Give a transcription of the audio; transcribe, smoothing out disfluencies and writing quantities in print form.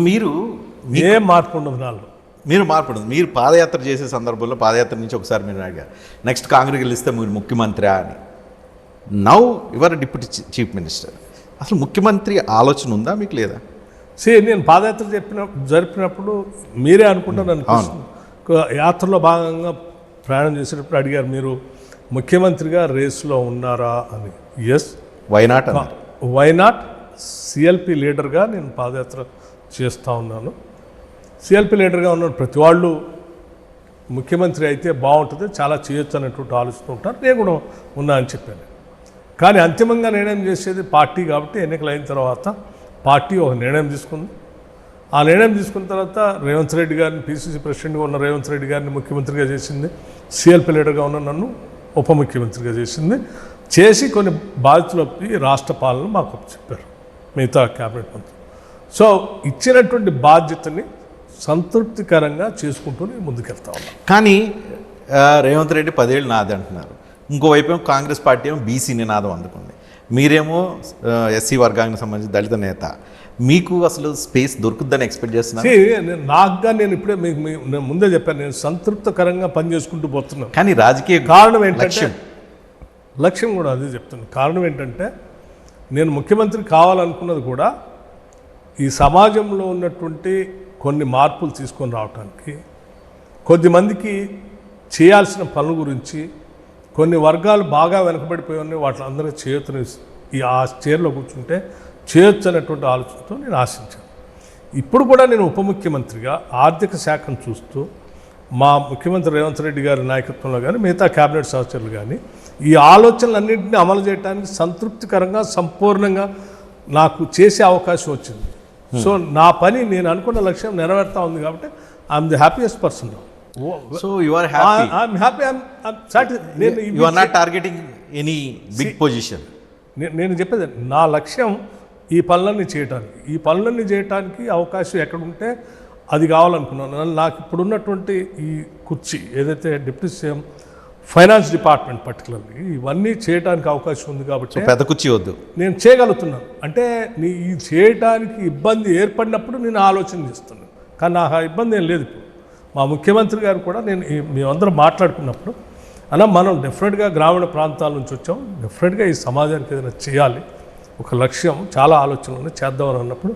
మీరు ఏ మార్పు ఉండదు నాలో. మీరు మార్పు ఉండదు. మీరు పాదయాత్ర చేసే సందర్భంలో పాదయాత్ర నుంచి ఒకసారి మీరు అడిగారు నెక్స్ట్ కాంగ్రెస్ గెలిస్తే మీరు ముఖ్యమంత్రి అని. Now your deputy chief minister. అసలు ముఖ్యమంత్రి ఆలోచన ఉందా మీకు లేదా? నేను పాదయాత్ర జరిపినప్పుడు మీరే అనుకుంటా నన్ను యాత్రలో భాగంగా ప్రయాణం చేసేటప్పుడు అడిగారు, మీరు ముఖ్యమంత్రిగా రేసులో ఉన్నారా అని. ఎస్. వైనాట్ వైనాట్ సిఎల్పి లీడర్గా నేను పాదయాత్ర చేస్తూ ఉన్నాను. సిఎల్పి లీడర్గా ఉన్న ప్రతి వాళ్ళు ముఖ్యమంత్రి అయితే బాగుంటుంది, చాలా చేయొచ్చు అనేటువంటి ఆలోచన ఉంటారు. నేను కూడా ఉన్నా అని చెప్పాను. కానీ అంతిమంగా నిర్ణయం చేసేది పార్టీ కాబట్టి ఎన్నికలు అయిన తర్వాత పార్టీ ఒక నిర్ణయం తీసుకుంది. ఆ నిర్ణయం తీసుకున్న తర్వాత రేవంత్ రెడ్డి గారిని, పిసిసి ప్రెసిడెంట్గా ఉన్న రేవంత్ రెడ్డి గారిని ముఖ్యమంత్రిగా చేసింది, సిఎల్పి లీడర్గా ఉన్న నన్ను ఉప ముఖ్యమంత్రిగా చేసింది. చేసి కొన్ని బాధ్యతలపై రాష్ట్ర పాలన మాకు చెప్పారు మిగతా క్యాబినెట్ మంత్రులు. సో ఇచ్చినటువంటి బాధ్యతని సంతృప్తికరంగా చేసుకుంటూ ముందుకెళ్తా ఉన్నాం. కానీ రేవంత్ రెడ్డి 10 ఏళ్ళు నాది అంటున్నారు. ఇంకోవైపు ఏమో కాంగ్రెస్ పార్టీ ఏమో బీసీ నినాదం అందుకుంది. మీరేమో ఎస్సీ వర్గానికి సంబంధించి దళిత నేత. మీకు అసలు స్పేస్ దొరుకుద్దని ఎక్స్పెక్ట్ చేస్తున్నాను. నాకుగా నేను ఇప్పుడే నేను ముందే చెప్పాను, నేను సంతృప్తికరంగా పనిచేసుకుంటూ పోతున్నాను. కానీ రాజకీయ కారణం ఏంటంటే లక్ష్యం కూడా అదే చెప్తున్నాను. కారణం ఏంటంటే నేను ముఖ్యమంత్రి కావాలనుకున్నది కూడా ఈ సమాజంలో ఉన్నటువంటి కొన్ని మార్పులు తీసుకొని రావడానికి, కొద్దిమందికి చేయాల్సిన పనుల గురించి, కొన్ని వర్గాలు బాగా వెనకబడిపోయి ఉన్నాయి వాటి అందరికీ చేయొచ్చని ఆ చైర్లో కూర్చుంటే చేయొచ్చు అనేటువంటి ఆలోచనతో నేను ఆశించాను. ఇప్పుడు కూడా నేను ఉప ముఖ్యమంత్రిగా ఆర్థిక శాఖను చూస్తూ మా ముఖ్యమంత్రి రేవంత్ రెడ్డి గారి నాయకత్వంలో కానీ మిగతా క్యాబినెట్ సహచరులు కానీ ఈ ఆలోచనలన్నింటినీ అమలు చేయడానికి సంతృప్తికరంగా సంపూర్ణంగా నాకు చేసే అవకాశం వచ్చింది. సో నా పని నేను అనుకున్న లక్ష్యం నెరవేరుతా ఉంది కాబట్టి I'm the happiest person. So you are happy. I'm happy. You are not targeting any big position. నేను చెప్పేది నా లక్ష్యం ఈ పనులన్నీ చేయటానికి అవకాశం ఎక్కడుంటే అది కావాలనుకున్నాను. నాకు ఇప్పుడున్నటువంటి ఈ కుర్చీ ఏదైతే deputy CM finance department particularly ఇవన్నీ చేయడానికి అవకాశం ఉంది కాబట్టి పెద్ద కుర్చీ వద్దు, నేను చేయగలుగుతున్నాను. అంటే ఈ చేయడానికి ఇబ్బంది ఏర్పడినప్పుడు నేను ఆలోచన చేస్తున్నాను. కానీ నాకు ఆ ఇబ్బంది ఏం లేదు. ఇప్పుడు మా ముఖ్యమంత్రి గారు కూడా మేమందరం మాట్లాడుకున్నప్పుడు అలా మనం డెఫినెట్గా గ్రామీణ ప్రాంతాల నుంచి వచ్చాం, డెఫినెట్గా ఈ సమాజానికి ఏదైనా చేయాలి, ఒక లక్ష్యం, చాలా ఆలోచనలు చేద్దామని అన్నప్పుడు